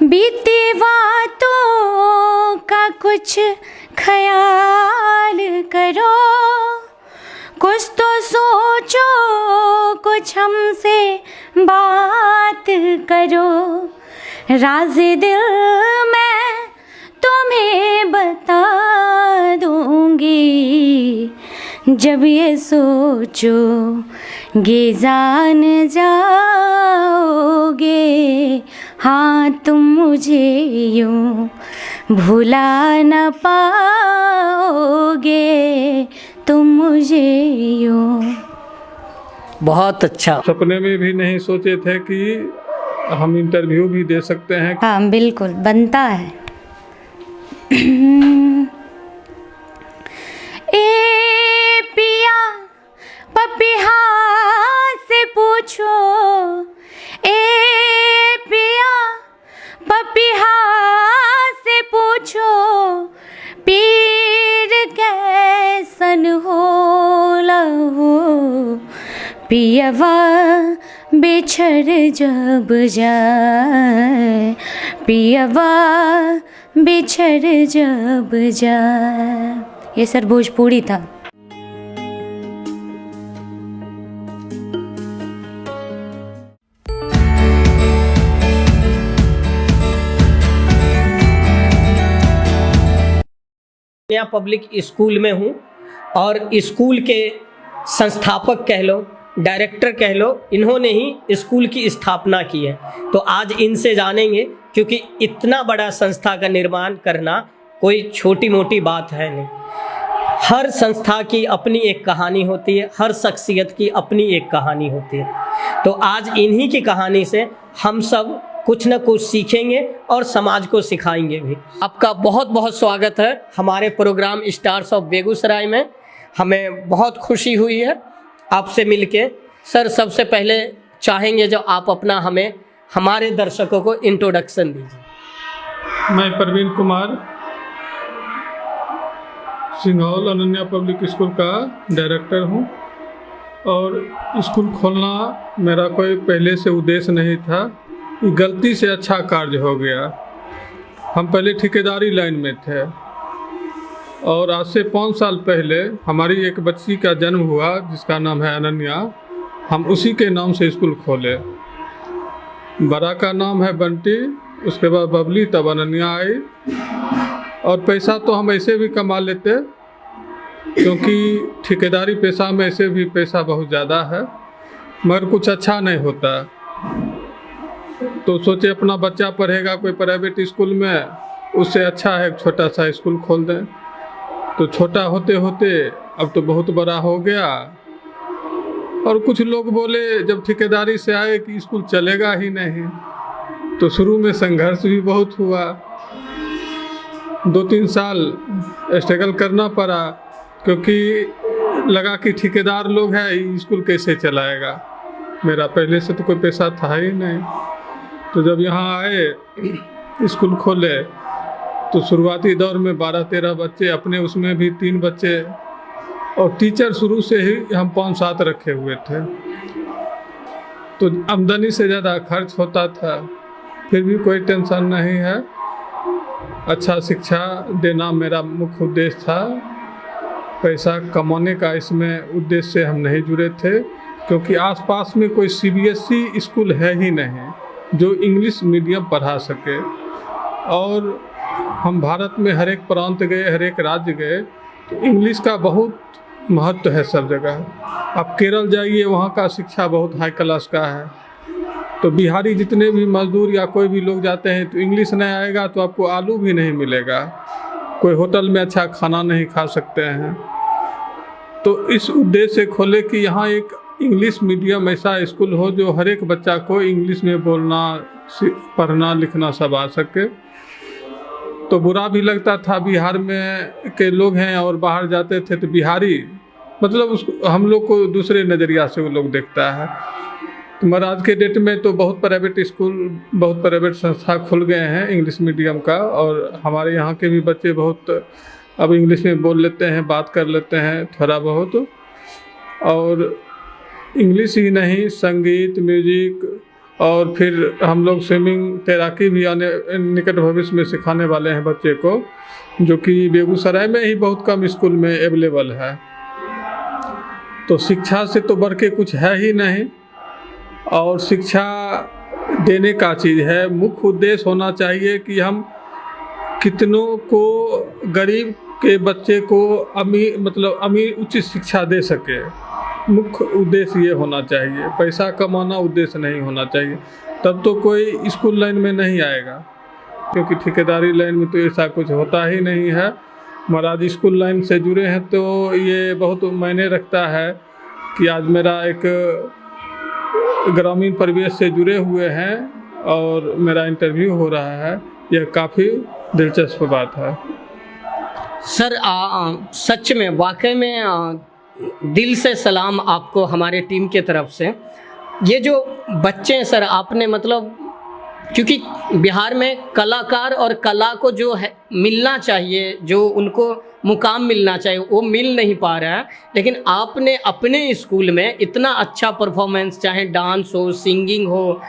बीती बातों का कुछ ख्याल करो, कुछ तो सोचो, कुछ हमसे बात करो। राज़ दिल मैं तुम्हें बता दूंगी, जब ये सोचोगे जान जाओगे। हाँ तुम मुझे यूं भुला न पाओगे, तुम मुझे यूं। बहुत अच्छा। सपने में भी नहीं सोचे थे कि हम इंटरव्यू भी दे सकते हैं। हाँ बिल्कुल बनता है। ए पिया पपिहा से पूछो, ए पिया पपिहा से पूछो, पीर कैसन होला हो। पियवा बिछड़ जब जाए, पियवा बिछड़ जब जाए। ये सर भोजपुरी था। नया पब्लिक स्कूल में हूँ और स्कूल के संस्थापक कह लो, डायरेक्टर कह लो, इन्होंने ही स्कूल की स्थापना की है। तो आज इनसे जानेंगे, क्योंकि इतना बड़ा संस्था का निर्माण करना कोई छोटी मोटी बात है नहीं। हर संस्था की अपनी एक कहानी होती है, हर शख्सियत की अपनी एक कहानी होती है। तो आज इन्हीं की कहानी से हम सब कुछ न कुछ सीखेंगे और समाज को सिखाएंगे भी। आपका बहुत बहुत स्वागत है हमारे प्रोग्राम स्टार्स ऑफ बेगूसराय में। हमें बहुत खुशी हुई है आपसे मिलके। सर सबसे पहले चाहेंगे जो आप अपना हमें हमारे दर्शकों को इंट्रोडक्शन दीजिए। मैं प्रवीण कुमार सिंघौल अनन्या पब्लिक स्कूल का डायरेक्टर हूँ और स्कूल खोलना मेरा कोई पहले से उद्देश्य नहीं था। गलती से अच्छा कार्य हो गया। हम पहले ठेकेदारी लाइन में थे और आज से 5 साल पहले हमारी एक बच्ची का जन्म हुआ जिसका नाम है अनन्या। हम उसी के नाम से स्कूल खोले। बड़ा का नाम है बंटी, उसके बाद बबली, तब अनन्या आई। और पैसा तो हम ऐसे भी कमा लेते क्योंकि ठेकेदारी पेशा में ऐसे भी पैसा बहुत ज़्यादा है, मगर कुछ अच्छा नहीं होता। तो सोचे अपना बच्चा पढ़ेगा कोई प्राइवेट स्कूल में, उससे अच्छा है छोटा सा स्कूल खोल दें। तो छोटा होते होते अब तो बहुत बड़ा हो गया। और कुछ लोग बोले जब ठेकेदारी से आए कि स्कूल चलेगा ही नहीं। तो शुरू में संघर्ष भी बहुत हुआ, 2-3 साल स्ट्रगल करना पड़ा, क्योंकि लगा कि ठेकेदार लोग हैं, स्कूल कैसे चलाएगा। मेरा पहले से तो कोई पैसा था ही नहीं। तो जब यहाँ आए स्कूल खोले तो शुरुआती दौर में 12-13 बच्चे, अपने उसमें भी 3 बच्चे, और टीचर शुरू से ही हम 5-7 रखे हुए थे। तो आमदनी से ज़्यादा खर्च होता था, फिर भी कोई टेंशन नहीं है। अच्छा शिक्षा देना मेरा मुख्य उद्देश्य था। पैसा कमाने का इसमें उद्देश्य से हम नहीं जुड़े थे, क्योंकि आसपास में कोई CBSE स्कूल है ही नहीं जो इंग्लिश मीडियम पढ़ा सके। और हम भारत में हर एक प्रांत गए, हर एक राज्य गए, तो इंग्लिश का बहुत महत्व है सब जगह। आप केरल जाइए, वहाँ का शिक्षा बहुत हाई क्लास का है। तो बिहारी जितने भी मजदूर या कोई भी लोग जाते हैं तो इंग्लिश नहीं आएगा तो आपको आलू भी नहीं मिलेगा, कोई होटल में अच्छा खाना नहीं खा सकते हैं। तो इस उद्देश्य से खोले कि यहाँ एक इंग्लिश मीडियम ऐसा स्कूल हो जो हर एक बच्चा को इंग्लिश में बोलना, पढ़ना, लिखना सब आ सके। तो बुरा भी लगता था, बिहार में के लोग हैं और बाहर जाते थे तो बिहारी मतलब उसको, हम लोग को दूसरे नज़रिया से वो लोग देखता है। तो मगर आज के डेट में तो बहुत प्राइवेट स्कूल, बहुत प्राइवेट संस्था खुल गए हैं इंग्लिश मीडियम का, और हमारे यहाँ के भी बच्चे बहुत अब इंग्लिश में बोल लेते हैं, बात कर लेते हैं थोड़ा बहुत। और इंग्लिश ही नहीं, संगीत, म्यूजिक और फिर हम लोग स्विमिंग तैराकी भी आने निकट भविष्य में सिखाने वाले हैं बच्चे को, जो कि बेगूसराय में ही बहुत कम स्कूल में अवेलेबल है। तो शिक्षा से तो बढ़ के कुछ है ही नहीं, और शिक्षा देने का चीज़ है। मुख्य उद्देश्य होना चाहिए कि हम कितनों को, गरीब के बच्चे को अमीर उचित शिक्षा दे सके। मुख्य उद्देश्य ये होना चाहिए, पैसा कमाना उद्देश्य नहीं होना चाहिए। तब तो कोई स्कूल लाइन में नहीं आएगा, क्योंकि ठेकेदारी लाइन में तो ऐसा कुछ होता ही नहीं है। महाराज स्कूल लाइन से जुड़े हैं तो ये बहुत मायने रखता है कि आज मेरा एक ग्रामीण परिवेश से जुड़े हुए हैं और मेरा इंटरव्यू हो रहा है। यह काफ़ी दिलचस्प बात है। सर सच में वाकई में दिल से सलाम आपको हमारे टीम के तरफ से। ये जो बच्चे हैं सर, आपने मतलब, क्योंकि बिहार में कलाकार और कला को जो है मिलना चाहिए, जो उनको मुकाम मिलना चाहिए, वो मिल नहीं पा रहा है। लेकिन आपने अपने स्कूल में इतना अच्छा परफॉर्मेंस, चाहे डांस हो, सिंगिंग हो,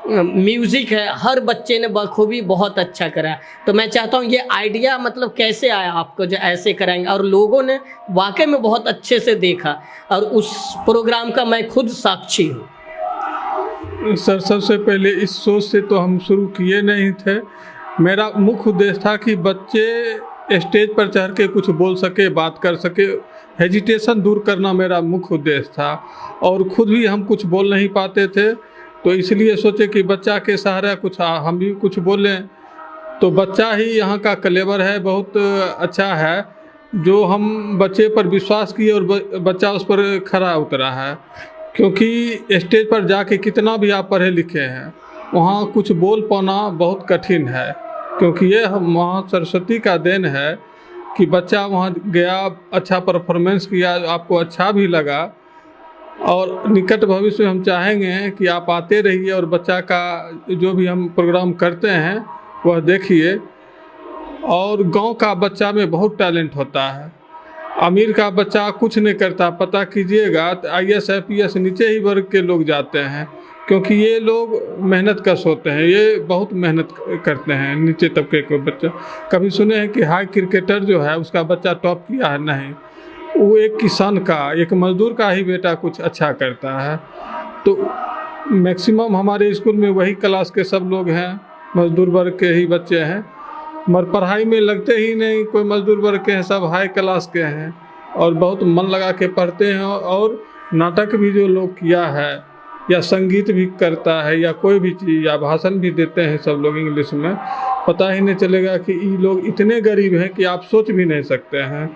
म्यूज़िक है, हर बच्चे ने बखूबी बहुत अच्छा करा है। तो मैं चाहता हूँ ये आइडिया मतलब कैसे आया आपको जो ऐसे कराएंगे, और लोगों ने वाकई में बहुत अच्छे से देखा, और उस प्रोग्राम का मैं खुद साक्षी हूँ। सर, सबसे पहले इस सोच से तो हम शुरू किए नहीं थे। मेरा मुख्य उद्देश्य था कि बच्चे स्टेज पर चढ़ के कुछ बोल सके, बात कर सके। हेजिटेशन दूर करना मेरा मुख्य उद्देश्य था, और खुद भी हम कुछ बोल नहीं पाते थे, तो इसलिए सोचे कि बच्चा के सहारे कुछ हम भी कुछ बोलें। तो बच्चा ही यहाँ का क्लेवर है, बहुत अच्छा है, जो हम बच्चे पर विश्वास किए और बच्चा उस पर खरा उतरा है। क्योंकि स्टेज पर जाके कितना भी आप पढ़े लिखे हैं, वहाँ कुछ बोल पाना बहुत कठिन है, क्योंकि ये वहाँ सरस्वती का देन है कि बच्चा वहाँ गया, अच्छा परफॉर्मेंस किया, आपको अच्छा भी लगा। और निकट भविष्य में हम चाहेंगे कि आप आते रहिए और बच्चा का जो भी हम प्रोग्राम करते हैं वह देखिए। और गांव का बच्चा में बहुत टैलेंट होता है। अमीर का बच्चा कुछ नहीं करता, पता कीजिएगा तो IAS IPS नीचे ही वर्ग के लोग जाते हैं, क्योंकि ये लोग मेहनत कश होते हैं, ये बहुत मेहनत करते हैं। नीचे तबके के बच्चे, कभी सुने हैं कि हाई क्रिकेटर जो है उसका बच्चा टॉप किया है? नहीं, वो एक किसान का, एक मजदूर का ही बेटा कुछ अच्छा करता है। तो मैक्सिमम हमारे स्कूल में वही क्लास के सब लोग हैं, मजदूर वर्ग के ही बच्चे हैं। मगर पढ़ाई में लगते ही नहीं, कोई मजदूर वर्ग के हैं, सब हाई क्लास के हैं और बहुत मन लगा के पढ़ते हैं। और नाटक भी जो लोग किया है, या संगीत भी करता है, या कोई भी चीज़, या भाषण भी देते हैं सब लोग इंग्लिश में, पता ही नहीं चलेगा कि ये लोग इतने गरीब हैं कि आप सोच भी नहीं सकते हैं।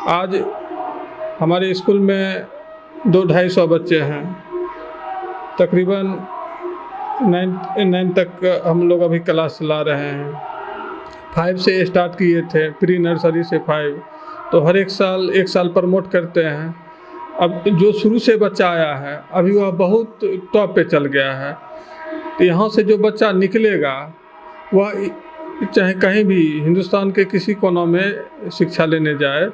आज हमारे स्कूल में 200-250 बच्चे हैं, तकरीबन 9 तक हम लोग अभी क्लास चला रहे हैं। 5 से स्टार्ट किए थे, प्री नर्सरी से 5, तो हर एक साल प्रमोट करते हैं। अब जो शुरू से बच्चा आया है अभी वह बहुत टॉप पे चल गया है। तो यहाँ से जो बच्चा निकलेगा वह चाहे कहीं भी हिंदुस्तान के किसी कोना में शिक्षा लेने जाए,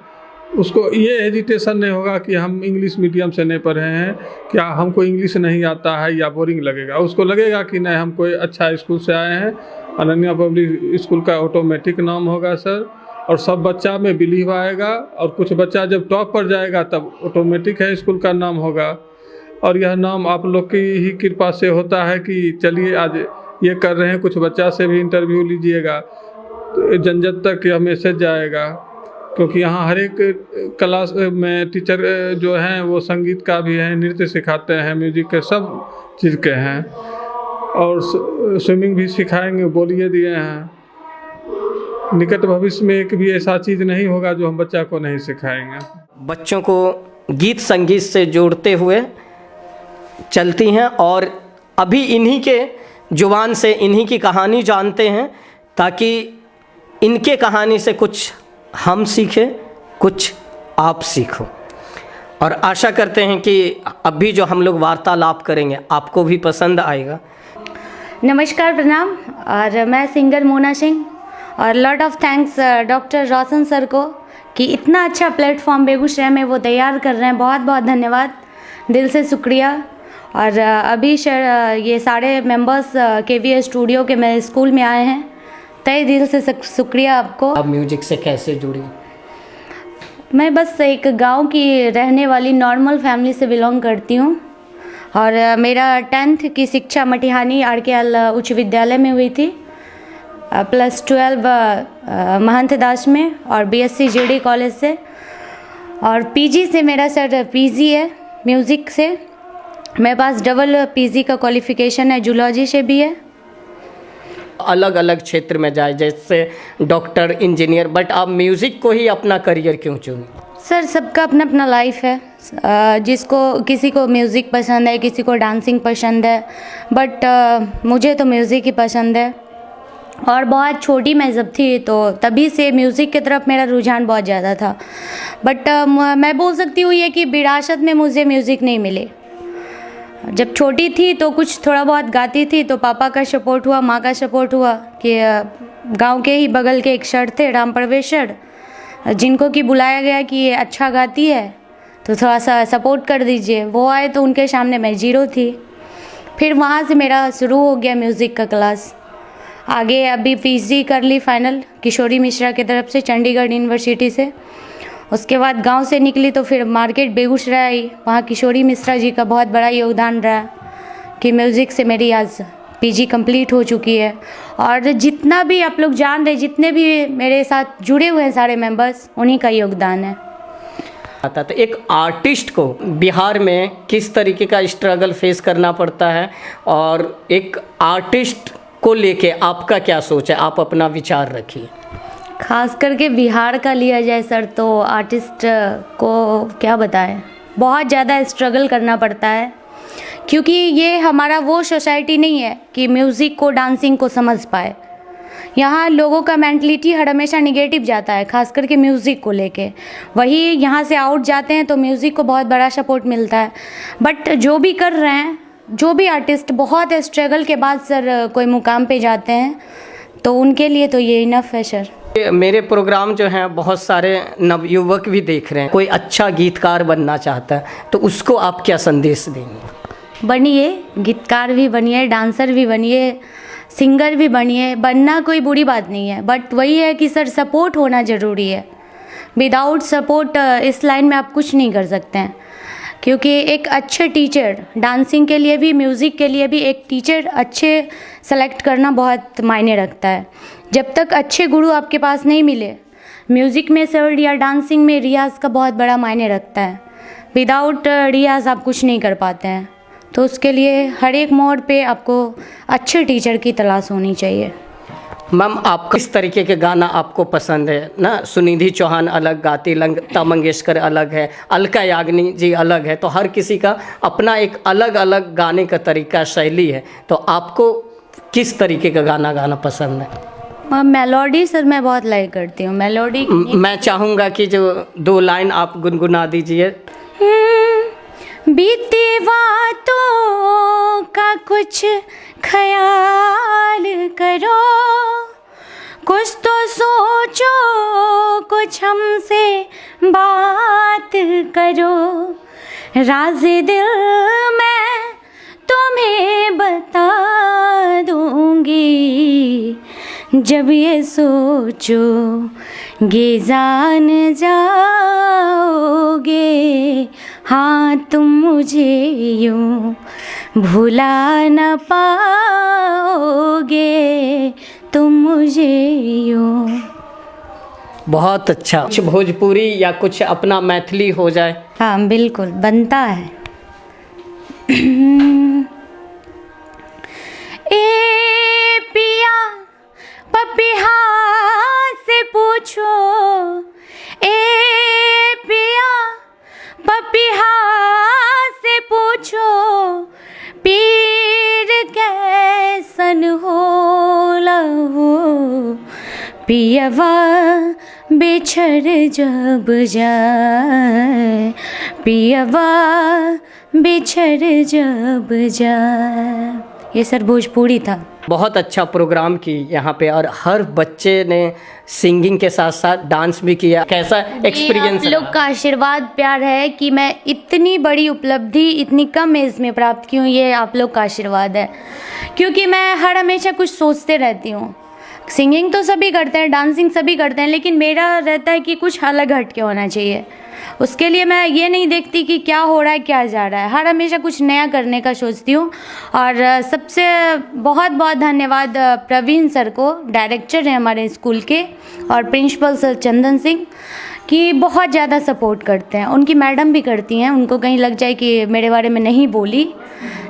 उसको ये हेजिटेशन नहीं होगा कि हम इंग्लिश मीडियम से नहीं पढ़े हैं, क्या हमको इंग्लिश नहीं आता है या बोरिंग लगेगा। उसको लगेगा कि नहीं, हम कोई अच्छा स्कूल से आए हैं, अनन्या पब्लिक स्कूल का ऑटोमेटिक नाम होगा सर, और सब बच्चा में बिलीव आएगा। और कुछ बच्चा जब टॉप पर जाएगा तब ऑटोमेटिक है स्कूल का नाम होगा। और यह नाम आप लोग की ही कृपा से होता है कि चलिए आज ये कर रहे हैं, कुछ बच्चा से भी इंटरव्यू लीजिएगा तो जन जन तक यह मैसेज जाएगा। क्योंकि यहाँ हर एक क्लास में टीचर जो हैं वो संगीत का भी है, नृत्य सिखाते हैं, म्यूजिक के सब चीज़ के हैं, और स्विमिंग भी सिखाएंगे, बोलिए दिए हैं। निकट भविष्य में एक भी ऐसा चीज़ नहीं होगा जो हम बच्चा को नहीं सिखाएंगे। बच्चों को गीत संगीत से जोड़ते हुए चलती हैं, और अभी इन्हीं के जुबान से इन्हीं की कहानी जानते हैं, ताकि इनके कहानी से कुछ हम सीखें, कुछ आप सीखो। और आशा करते हैं कि अभी जो हम लोग वार्तालाप करेंगे आपको भी पसंद आएगा। नमस्कार, प्रणाम। और मैं सिंगर मोना सिंह, और lot of thanks doctor Roshan sir को कि इतना अच्छा प्लेटफॉर्म बेगूसराय में वो तैयार कर रहे हैं। बहुत बहुत धन्यवाद, दिल से शुक्रिया। और अभी ये सारे मेंबर्स KVS स्टूडियो के मेरे स्कूल में आए हैं। तहे दिल से शुक्रिया आपको। आप म्यूजिक से कैसे जुड़ी? मैं बस एक गांव की रहने वाली नॉर्मल फैमिली से बिलोंग करती हूँ और मेरा 10th की शिक्षा मटिहानी RKL उच्च विद्यालय में हुई थी, +12 महंत दास में और BSc GD कॉलेज से, और PG से मेरा सर PG है म्यूज़िक से। मेरे पास डबल PG का क्वालिफ़िकेशन है, जूलॉजी से भी है। अलग अलग क्षेत्र में जाए जैसे डॉक्टर, इंजीनियर, बट आप म्यूज़िक को ही अपना करियर क्यों चुने? सर सबका अपना अपना लाइफ है, किसी को म्यूज़िक पसंद है, किसी को डांसिंग पसंद है, बट मुझे तो म्यूज़िक ही पसंद है। और बहुत छोटी मैं जब थी तो तभी से म्यूज़िक की तरफ मेरा रुझान बहुत ज़्यादा था, बट मैं बोल सकती हूँ ये कि विरासत में मुझे म्यूज़िक नहीं मिले। जब छोटी थी तो कुछ थोड़ा बहुत गाती थी, तो पापा का सपोर्ट हुआ, माँ का सपोर्ट हुआ कि गांव के ही बगल के एक सर थे राम परवेश्वर, जिनको कि बुलाया गया कि ये अच्छा गाती है तो थोड़ा सा सपोर्ट कर दीजिए। वो आए तो उनके सामने मैं जीरो थी। फिर वहाँ से मेरा शुरू हो गया म्यूज़िक का क्लास। आगे अभी PG कर ली फाइनल किशोरी मिश्रा की तरफ से, चंडीगढ़ यूनिवर्सिटी से। उसके बाद गांव से निकली तो फिर मार्केट बेगूसराय आई। वहाँ किशोरी मिश्रा जी का बहुत बड़ा योगदान रहा कि म्यूज़िक से मेरी आज PG कंप्लीट हो चुकी है। और जितना भी आप लोग जान रहे, जितने भी मेरे साथ जुड़े हुए हैं सारे मेंबर्स, उन्हीं का योगदान है। आता तो एक आर्टिस्ट को बिहार में किस तरीके का स्ट्रगल फेस करना पड़ता है, और एक आर्टिस्ट को लेके आपका क्या सोच है? आप अपना विचार रखिए। खास करके बिहार का लिया जाए सर तो आर्टिस्ट को क्या बताएं, बहुत ज़्यादा स्ट्रगल करना पड़ता है, क्योंकि ये हमारा वो सोसाइटी नहीं है कि म्यूज़िक को, डांसिंग को समझ पाए। यहाँ लोगों का मेंटलिटी हर हमेशा निगेटिव जाता है, खास करके म्यूज़िक को लेके। वही यहाँ से आउट जाते हैं तो म्यूज़िक को बहुत बड़ा सपोर्ट मिलता है। बट जो भी कर रहे हैं, जो भी आर्टिस्ट बहुत स्ट्रगल के बाद सर कोई मुकाम पे जाते हैं, तो उनके लिए तो ये इनफ है सर। मेरे प्रोग्राम जो हैं बहुत सारे नवयुवक भी देख रहे हैं, कोई अच्छा गीतकार बनना चाहता है तो उसको आप क्या संदेश देंगे? बनिए, गीतकार भी बनिए, डांसर भी बनिए, सिंगर भी बनिए। बनना कोई बुरी बात नहीं है, बट वही है कि सर सपोर्ट होना ज़रूरी है। विदाउट सपोर्ट इस लाइन में आप कुछ नहीं कर सकते हैं, क्योंकि एक अच्छे टीचर, डांसिंग के लिए भी, म्यूज़िक के लिए भी, एक टीचर अच्छे सेलेक्ट करना बहुत मायने रखता है। जब तक अच्छे गुरु आपके पास नहीं मिले, म्यूज़िक में सर या डांसिंग में रियाज़ का बहुत बड़ा मायने रखता है। विदाउट रियाज़ आप कुछ नहीं कर पाते हैं, तो उसके लिए हर एक मोड़ पे आपको अच्छे टीचर की तलाश होनी चाहिए। मैम, आप किस तरीके के गाना आपको पसंद है ना? सुनिधि चौहान अलग गाती, लता मंगेशकर अलग है, अलका याग्निक जी अलग है, तो हर किसी का अपना एक अलग अलग गाने का तरीका, शैली है। तो आपको किस तरीके का गाना गाना पसंद है? मेलोडी सर मैं बहुत लाइक करती हूँ। मेलोडी मैं चाहूँगा कि जो 2 लाइन आप गुनगुना दीजिए। बीती बातों का कुछ ख्याल करो, कुछ तो सोचो, कुछ हमसे बात करो, राज़ दिल मैं तुम्हें बता दूंगी, जब ये सोचोगे जान जाओगे, हाँ तुम मुझे यूं भुला न पाओगे, तुम मुझे यूं। बहुत अच्छा। कुछ भोजपुरी या कुछ अपना मैथिली हो जाए? हाँ बिल्कुल, बनता है। ए पिया पपिहा से पूछो, ए पिया पपिहा से पूछो, पीर कैसन होला हो, पियवा बिछड़ जब जाए, पियवा बिछड़ जब जाए। ये सर भोजपुरी था। बहुत अच्छा प्रोग्राम की यहाँ पे, और हर बच्चे ने सिंगिंग के साथ साथ डांस भी किया। कैसा एक्सपीरियंस? आप लोग का आशीर्वाद प्यार है कि मैं इतनी बड़ी उपलब्धि इतनी कम एज में प्राप्त की हूँ, ये आप लोग का आशीर्वाद है। क्योंकि मैं हर हमेशा कुछ सोचते रहती हूँ। सिंगिंग तो सभी करते हैं, डांसिंग सभी करते हैं, लेकिन मेरा रहता है कि कुछ अलग हट के होना चाहिए। उसके लिए मैं ये नहीं देखती कि क्या हो रहा है क्या जा रहा है, हर हमेशा कुछ नया करने का सोचती हूँ। और सबसे बहुत बहुत धन्यवाद प्रवीण सर को, डायरेक्टर हैं हमारे स्कूल के, और प्रिंसिपल सर चंदन सिंह, कि बहुत ज़्यादा सपोर्ट करते हैं। उनकी मैडम भी करती हैं, उनको कहीं लग जाए कि मेरे बारे में नहीं बोली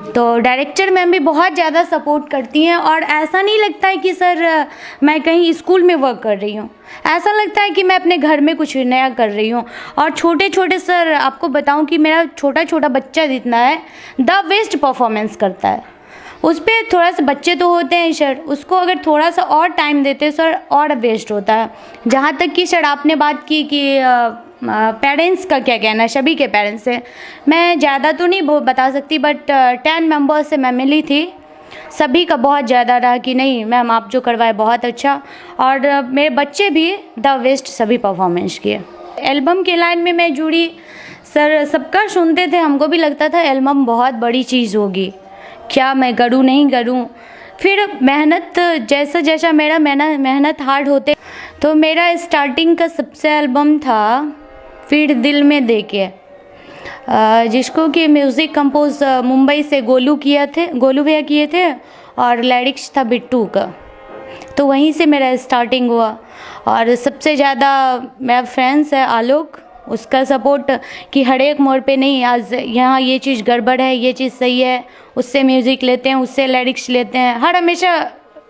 तो डायरेक्टर मैम भी बहुत ज़्यादा सपोर्ट करती हैं। और ऐसा नहीं लगता है कि सर मैं कहीं स्कूल में वर्क कर रही हूँ, ऐसा लगता है कि मैं अपने घर में कुछ नया कर रही हूँ। और छोटे छोटे सर, आपको बताऊँ कि मेरा छोटा छोटा बच्चा जितना है द बेस्ट परफॉर्मेंस करता है। उस पर थोड़ा सा, बच्चे तो होते हैं सर, उसको अगर थोड़ा सा और टाइम देते सर और बेस्ट होता है। जहाँ तक कि सर आपने बात की कि पेरेंट्स का क्या कहना है, सभी के पेरेंट्स से मैं ज़्यादा तो नहीं बता सकती, बट 10 मेंबर्स से मैं मिली थी, सभी का बहुत ज़्यादा रहा कि नहीं मैम आप जो करवाए बहुत अच्छा। और मेरे बच्चे भी द बेस्ट सभी परफॉर्मेंस किए। एल्बम के लाइन में मैं जुड़ी सर, सबका सुनते थे, हमको भी लगता था एल्बम बहुत बड़ी चीज़ होगी, क्या मैं करूँ नहीं करूँ। फिर मेहनत, जैसा जैसा मेरा मेहनत हार्ड होते, तो मेरा स्टार्टिंग का सबसे एल्बम था फिर दिल में देके, जिसको कि म्यूज़िक कंपोज मुंबई से गोलू भैया किए थे, और लिरिक्स था बिट्टू का। तो वहीं से मेरा स्टार्टिंग हुआ। और सबसे ज़्यादा मेरा फ्रेंड्स है आलोक, उसका सपोर्ट कि हर एक मोड़ पे नहीं, आज यहाँ ये चीज़ गड़बड़ है, ये चीज़ सही है, उससे म्यूज़िक लेते हैं, उससे लिरिक्स लेते हैं, हर हमेशा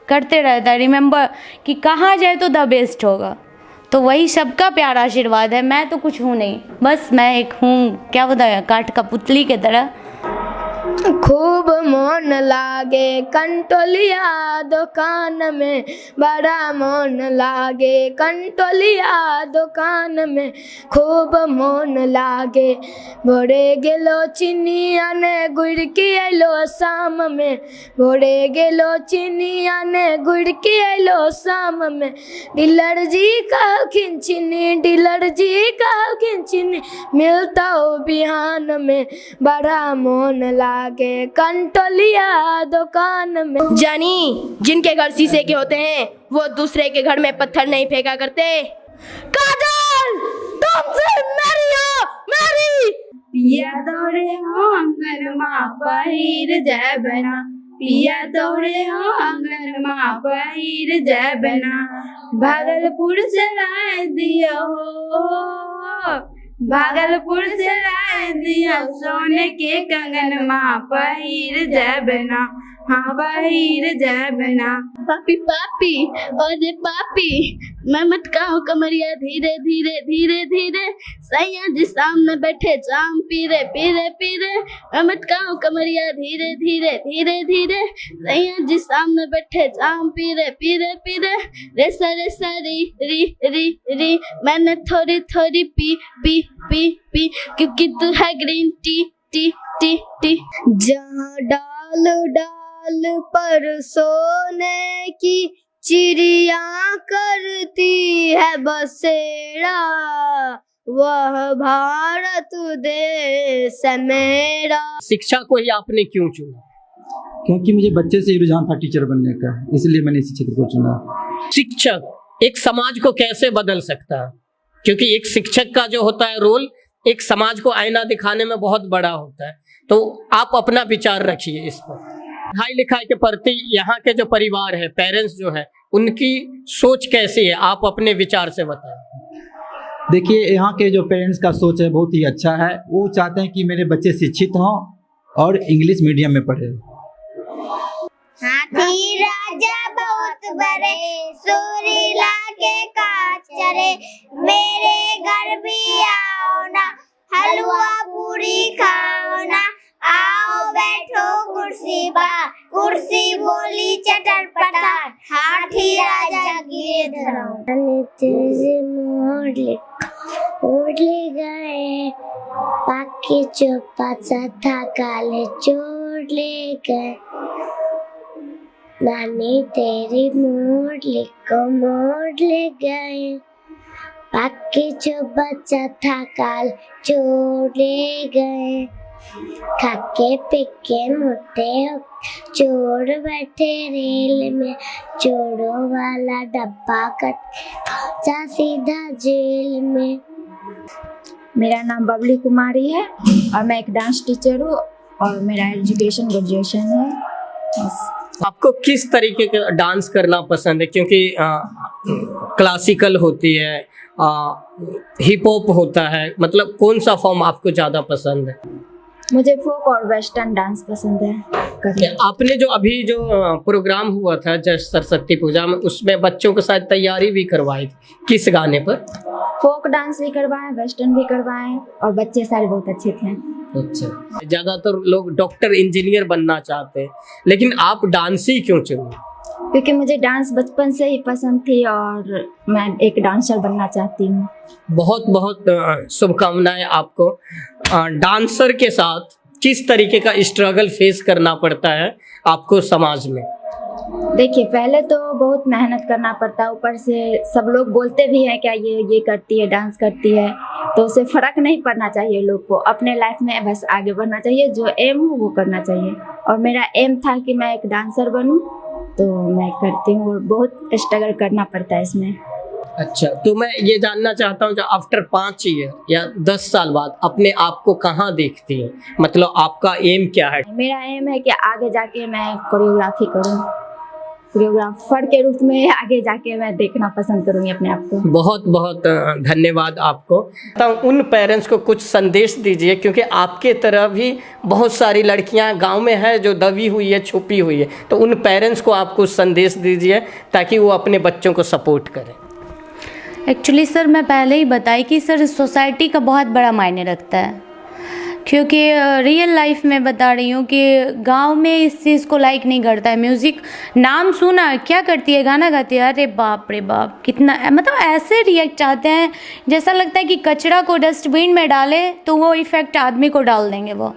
करते रहता है रिमेंबर कि कहाँ जाए तो द बेस्ट होगा। तो वही सबका प्यारा आशीर्वाद है। मैं तो कुछ हूँ नहीं, बस मैं एक हूँ, क्या बताया, काठ का पुतली की तरह। खूब मन लागे कंटोलिया दुकान में, बड़ा मन लागे कंटोलिया दुकान में, खूब मन लागे। भोरे गेलो चिनिया ने गुड़ की अलो शाम में, भोरे गेलो चिनिया ने गुड़ की अलो शाम में। डीलर जी कहलखिन चीनी, डीलर जी कहलखिन चीनी, मिलता हो बिहान में, बड़ा मन लागे कंटोलिया दुकान में। जानी, जिनके घर शीशे के होते हैं वो दूसरे के घर में पत्थर नहीं फेंका करते। काजल, तुमसे मेरी हो मेरी, पिया दौड़े हो आंगन माँ पहिर जय बना, पिया दौड़े हो आंगन माँ पहिर जय बना। भागलपुर से लाए दिया हो, भागलपुर से लाए दिया सोने के कंगन माँ पहिर जय बना, हाँ पहिर जय बना। पापी पापी अरे पापी, मैं मटकाऊं कमरिया धीरे धीरे धीरे धीरे, सैया जी सामने बैठे जाम पीरे पीरे पीरे। मैं मटकाऊं कमरिया धीरे धीरे धीरे धीरे, सैया जी सामने बैठे जाम पीरे पीरे पीरे। रेसा रेसा री री री री, मैंने थोड़ी थोड़ी पी पी पी पी, क्योंकि तू है green tea T T T. जहाँ डाल डाल पर सोने की चिड़िया करती है बसेरा, वह भारत देश है मेरा। शिक्षा को ही आपने क्यों चुना? क्योंकि मुझे बच्चे से ही रुझान था टीचर बनने का, इसलिए मैंने इस क्षेत्र को चुना। शिक्षक एक समाज को कैसे बदल सकता है? क्योंकि एक शिक्षक का जो होता है रोल, एक समाज को आईना दिखाने में बहुत बड़ा होता है। तो आप अपना विचार रखिए इस पर। पढ़ाई लिखाई के प्रति यहाँ के जो परिवार है, पेरेंट्स जो है, उनकी सोच कैसी है, आप अपने विचार से बताएं। देखिए, यहाँ के जो पेरेंट्स का सोच है बहुत ही अच्छा है। वो चाहते हैं कि मेरे बच्चे शिक्षित हों और इंग्लिश मीडियम में पढ़े। हाथी राजा बहुत बड़े, सूरीला के काज चरे, मेरे घर भी आओ ना, हलवा पूरी खाओ ना, आओ बैठो कुर्सी पर, कुर्सी बोली चटर पटर, हाथी राजा गिरे धरो। तेरे मोड़ ले गए, बाकी जो पासा था काले चोर ले गए। नानी तेरी मोरली को मोर ले गए, बाकी जो बचा था काल चोर ले गए। खाके पीके मोटे हो चोर बैठे रेल में, चोरों वाला डब्बा कट पहुंचा सीधा जेल में। मेरा नाम बबली कुमारी है और मैं एक डांस टीचर हूँ और मेरा एजुकेशन ग्रेजुएशन है। बस। आपको किस तरीके का डांस करना पसंद है? क्योंकि क्लासिकल होती है, हिप हॉप होता है, मतलब कौन सा फॉर्म आपको ज़्यादा पसंद है? मुझे फोक और वेस्टर्न डांस पसंद है करना। आपने जो अभी जो प्रोग्राम हुआ था जस्ट सरस्वती पूजा में, उसमें बच्चों के साथ तैयारी भी करवाई थी, किस गाने पर? फोक डांस भी करवाएं, वेस्टर्न भी करवाएं और बच्चे सारे बहुत अच्छे थे। अच्छा, ज़्यादातर लोग डॉक्टर इंजीनियर बनना चाहते हैं, लेकिन आप डांस ही क्यों चुने? क्योंकि मुझे डांस बचपन से ही पसंद थी और मैं एक डांसर बनना चाहती हूँ। बहुत बहुत शुभकामनाएं आपको। डांसर के साथ किस तरीके का स्ट्रगल फेस करना पड़ता है आपको समाज में? देखिए, पहले तो बहुत मेहनत करना पड़ता है, ऊपर से सब लोग बोलते भी हैं क्या ये करती है, डांस करती है, तो उसे फ़र्क नहीं पड़ना चाहिए लोग को। अपने लाइफ में बस आगे बढ़ना चाहिए, जो एम हो वो करना चाहिए। और मेरा एम था कि मैं एक डांसर बनूं, तो मैं करती हूँ और बहुत स्ट्रगल करना पड़ता है इसमें। अच्छा, तो मैं ये जानना चाहता हूँ कि आफ्टर 5 ईयर या 10 साल बाद अपने आप को कहाँ देखती हैं? मतलब आपका एम क्या है? मेरा एम है कि आगे जाके मैं कोरियोग्राफी करूँ, कोरियोग्राफर के रूप में आगे जाके मैं देखना पसंद करूँगी अपने आप को। बहुत बहुत धन्यवाद आपको। तो उन पेरेंट्स को कुछ संदेश दीजिए, क्योंकि आपके तरह भी बहुत सारी लड़कियां गांव में है जो दबी हुई है, छुपी हुई है, तो उन पेरेंट्स को आप कुछ संदेश दीजिए ताकि वो अपने बच्चों को सपोर्ट करें। एक्चुअली सर, मैं पहले ही बताई कि सर सोसाइटी का बहुत बड़ा मायने रखता है, क्योंकि रियल लाइफ में बता रही हूँ कि गांव में इस चीज़ को लाइक नहीं करता है। म्यूज़िक नाम सुना क्या करती है, गाना गाती है, अरे बाप रे बाप, कितना मतलब ऐसे रिएक्ट चाहते हैं, जैसा लगता है कि कचरा को डस्टबिन में डाले तो वो इफ़ेक्ट आदमी को डाल देंगे वो।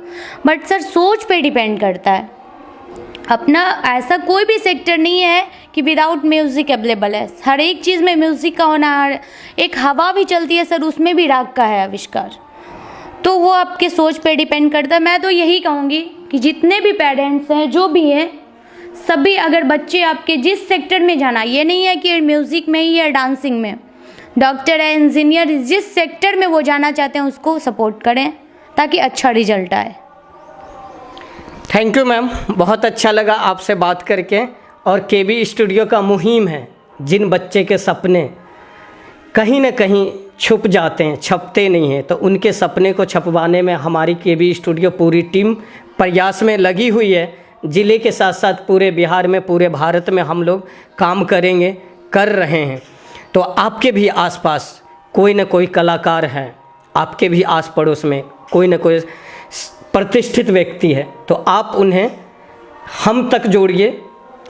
बट सर सोच पे डिपेंड करता है अपना। ऐसा कोई भी सेक्टर नहीं है कि विदाउट म्यूज़िक अवेलेबल है। हर एक चीज़ में म्यूज़िक का होना। एक हवा भी चलती है सर, उसमें भी राग का है आविष्कार। तो वो आपके सोच पे डिपेंड करता है। मैं तो यही कहूँगी कि जितने भी पेरेंट्स हैं, जो भी हैं, सभी अगर बच्चे आपके जिस सेक्टर में जाना, ये नहीं है कि म्यूज़िक में ही या डांसिंग में, डॉक्टर है, इंजीनियर, जिस सेक्टर में वो जाना चाहते हैं उसको सपोर्ट करें ताकि अच्छा रिजल्ट आए। थैंक यू मैम, बहुत अच्छा लगा आपसे बात करके। और केबी स्टूडियो का मुहिम है, जिन बच्चे के सपने कहीं ना कहीं छुप जाते हैं, छपते नहीं हैं, तो उनके सपने को छपवाने में हमारी केबी स्टूडियो पूरी टीम प्रयास में लगी हुई है। ज़िले के साथ साथ पूरे बिहार में, पूरे भारत में हम लोग काम करेंगे, कर रहे हैं। तो आपके भी आसपास कोई ना कोई कलाकार है, आपके भी आस पड़ोस में कोई ना कोई प्रतिष्ठित व्यक्ति है, तो आप उन्हें हम तक जोड़िए।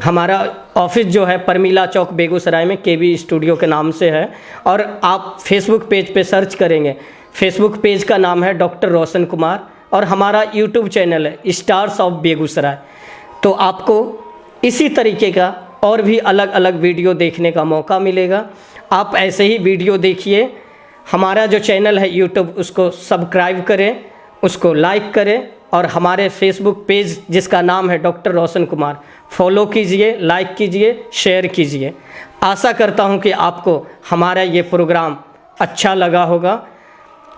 हमारा ऑफिस जो है परमीला चौक बेगूसराय में केबी स्टूडियो के नाम से है, और आप फेसबुक पेज पे सर्च करेंगे, फेसबुक पेज का नाम है डॉक्टर रोशन कुमार, और हमारा यूट्यूब चैनल है स्टार्स ऑफ बेगूसराय। तो आपको इसी तरीके का और भी अलग अलग वीडियो देखने का मौका मिलेगा। आप ऐसे ही वीडियो देखिए। हमारा जो चैनल है यूट्यूब, उसको सब्सक्राइब करें, उसको लाइक करें, और हमारे फेसबुक पेज जिसका नाम है डॉक्टर रोशन कुमार, फॉलो कीजिए, लाइक कीजिए, शेयर कीजिए। आशा करता हूं कि आपको हमारा ये प्रोग्राम अच्छा लगा होगा।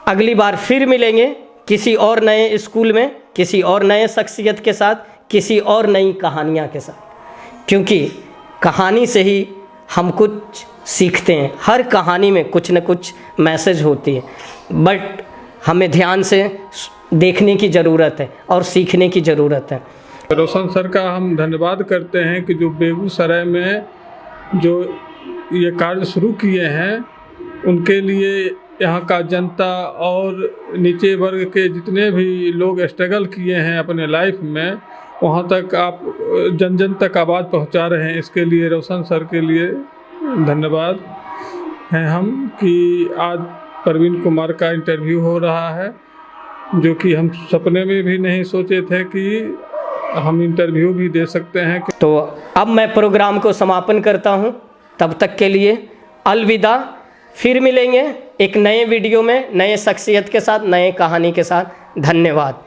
अगली बार फिर मिलेंगे किसी और नए स्कूल में, किसी और नए शख्सियत के साथ, किसी और नई कहानियाँ के साथ, क्योंकि कहानी से ही हम कुछ सीखते हैं। हर कहानी में कुछ न कुछ मैसेज होती है, बट हमें ध्यान से देखने की ज़रूरत है और सीखने की ज़रूरत है। रोशन सर का हम धन्यवाद करते हैं कि जो बेगूसराय में जो ये कार्य शुरू किए हैं, उनके लिए यहाँ का जनता और नीचे वर्ग के जितने भी लोग स्ट्रगल किए हैं अपने लाइफ में, वहाँ तक आप जन जन तक आवाज़ पहुँचा रहे हैं। इसके लिए रोशन सर के लिए धन्यवाद हैं हम कि आज प्रवीण कुमार का इंटरव्यू हो रहा है, जो कि हम सपने में भी नहीं सोचे थे कि हम इंटरव्यू भी दे सकते हैं। तो अब मैं प्रोग्राम को समापन करता हूँ, तब तक के लिए अलविदा। फिर मिलेंगे एक नए वीडियो में, नए शख्सियत के साथ, नए कहानी के साथ। धन्यवाद।